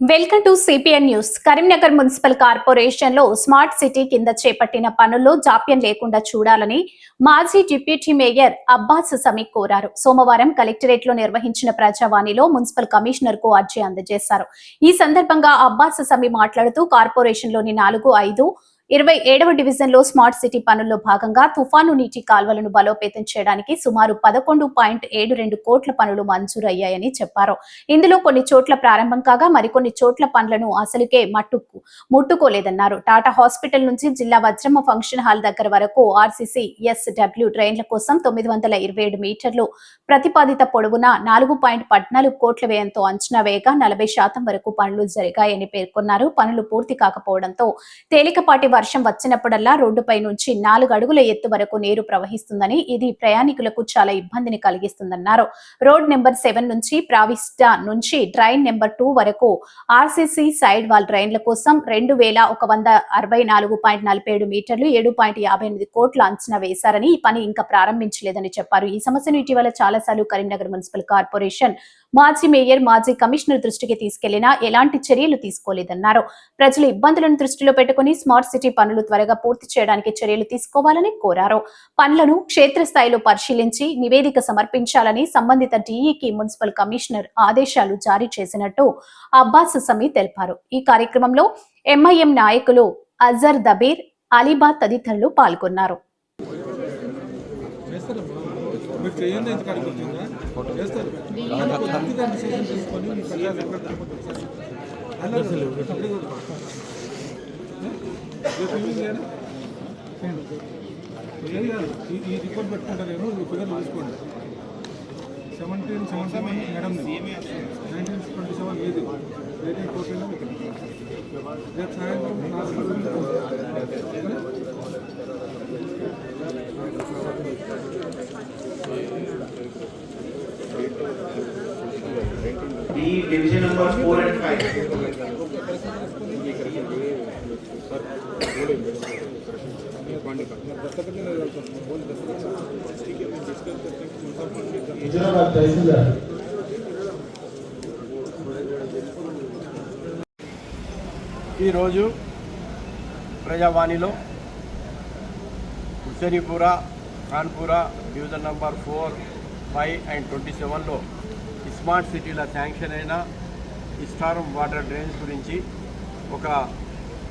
Welcome to CPN news. Karimnagar municipal corporation లో smart city కింద చేపట్టిన పనుల్లో జాప్యం లేకుండా చూడాలని మాజీ డిప్యూటీ మేయర్ అబ్బాస్ సమీ కోరారు. సోమవారం కలెక్టరేట్ లో నిర్వహించిన ప్రజావాణిలో మున్సిపల్ కమిషనర్ కు అర్జీ అందజేశారు. ఈ సందర్భంగా అబ్బాస్ సమీ మాట్లాడుతూ కార్పొరేషన్ లోని 4, 5, 27వ డివిజన్ లో స్మార్ట్ సిటీ పనుల్లో భాగంగా తుఫాను నీటి కాల్వలను బలోపేతం చేయడానికి సుమారు 11.72 కోట్ల పనులు మంజూరయ్యాయని చెప్పారు. ఇందులో కొన్ని చోట్ల ప్రారంభం కాగా మరికొన్ని చోట్ల పనులను అసలుకే ముట్టుకోలేదన్నారు. టాటా హాస్పిటల్ నుంచి జిల్లా వజ్రమ్మ ఫంక్షన్ హాల్ దగ్గర వరకు ఆర్సీసీ ఎస్డబ్ల్యూ డ్రైన్ల కోసం 927 మీటర్లు ప్రతిపాదిత పొడవున 4.14 కోట్ల వ్యయంతో అంచనా వేయగా 40% వరకు పనులు జరిగాయని పేర్కొన్నారు. పనులు పూర్తి కాకపోవడంతో తేలికపాటి వర్షం వచ్చినప్పుడల్లా రోడ్డుపై నుంచి 4 అడుగుల ఎత్తు వరకు నీరు ప్రవహిస్తుందని, ఇది ప్రయాణికులకు చాలా ఇబ్బందిని కలిగిస్తుందన్నారు. రోడ్ నెంబర్ 7 నుంచి ప్రావిస్టా నుంచి డ్రైన్ నెంబర్ 2 వరకు ఆర్సీసీ సైడ్ వాల్ డ్రైన్ల కోసం 2164.47 మీటర్లు 7.58 కోట్లు అంచనా వేశారని, ఈ పని ఇంకా ప్రారంభించలేదని చెప్పారు. ఈ సమస్యను ఇటీవల చాలాసార్లు కరీంనగర్ మున్సిపల్ కార్పొరేషన్ మాజీ మేయర్, మాజీ కమిషనర్ దృష్టికి తీసుకెళ్లినా ఎలాంటి చర్యలు తీసుకోలేదన్నారు. ప్రజల ఇబ్బందులను దృష్టిలో పెట్టుకుని స్మార్ట్ సిటీ పనులు త్వరగా పూర్తి చేయడానికి చర్యలు తీసుకోవాలని కోరారు. పనులను క్షేత్రస్థాయిలో పరిశీలించి నివేదిక సమర్పించాలని సంబంధిత డీఈకి మున్సిపల్ కమిషనర్ ఆదేశాలు జారీ చేసినట్టు అబ్బాస్ సమీ తెలిపారు. ఈ కార్యక్రమంలో ఎంఐఎం నాయకులు అజర్ దబీర్, అలీబాద్ తదితరులు పాల్గొన్నారు. ఈ రిపోర్ట్ పెట్టుకుంటారేమో ఈ ఫిగర్ చూసుకోండి. 1777 మేడం, 1927 లేదు, 1814 రేపు సాయంత్రం 4 డివిజన్ నెంబర్ 4 and 5. ఈరోజు ప్రజావాణిలో Hussainipura, Kanpura division number 4, 5 and 27లో స్మార్ట్ సిటీల శాంక్షన్ అయిన స్టార్మ్ వాటర్ డ్రైన్స్ గురించి ఒక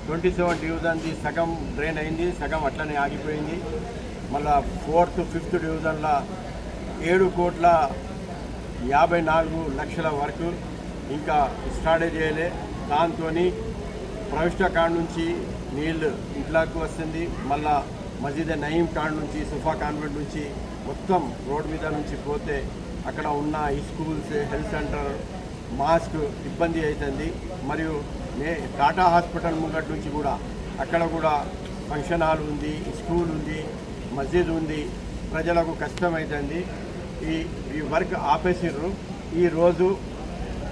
27 డివిజన్ది సగం డ్రైన్ అయింది, సగం అట్లనే ఆగిపోయింది. మళ్ళా 4th, 5th డివిజన్ల 7,54,00,000 వరకు ఇంకా స్టార్ట్ చేయలే. దాంతో ప్రవిష్ట కాడ నుంచి నీళ్ళు ఇంట్లోకి వస్తుంది. మళ్ళా మసీద్ నయీం కాడ నుంచి, సుఫా కాన్వెంట్ నుంచి మొత్తం రోడ్ మీద నుంచి పోతే అక్కడ ఉన్న ఈ స్కూల్స్, హెల్త్ సెంటర్, మాస్క్ ఇబ్బంది అవుతుంది. మరియు టాటా హాస్పిటల్ ముంగటి నుంచి కూడా అక్కడ కూడా ఫంక్షన్ హాల్ ఉంది, స్కూల్ ఉంది, మస్జిద్ ఉంది, ప్రజలకు కష్టమవుతుంది. ఈ వర్క్ ఆపేసిర్రు. ఈరోజు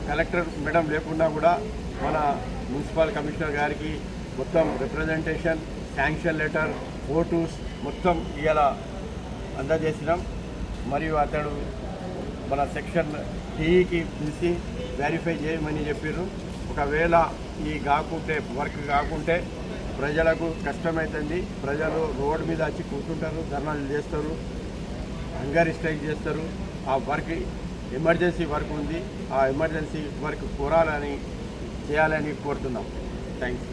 కలెక్టర్ మేడం లేకుండా కూడా మన మున్సిపల్ కమిషనర్ గారికి మొత్తం రిప్రజెంటేషన్, శాంక్షన్ లెటర్, ఫోటోస్ మొత్తం ఇలా అందజేసినాం. మరియు అతడు మన సెక్షన్ టీఈకి పిలిచి వెరిఫై చేయమని చెప్పారు. ఒకవేళ ఈ వర్క్ కాకుంటే ప్రజలకు కష్టమవుతుంది. ప్రజలు రోడ్డు మీద వచ్చి కూర్చుంటారు, ధర్నాలు చేస్తారు, హంగర్ స్ట్రైక్ చేస్తారు. ఆ వర్క్ ఎమర్జెన్సీ వర్క్ ఉంది. ఆ ఎమర్జెన్సీ వర్క్ చేయాలని కోరుతున్నాం. థ్యాంక్స్.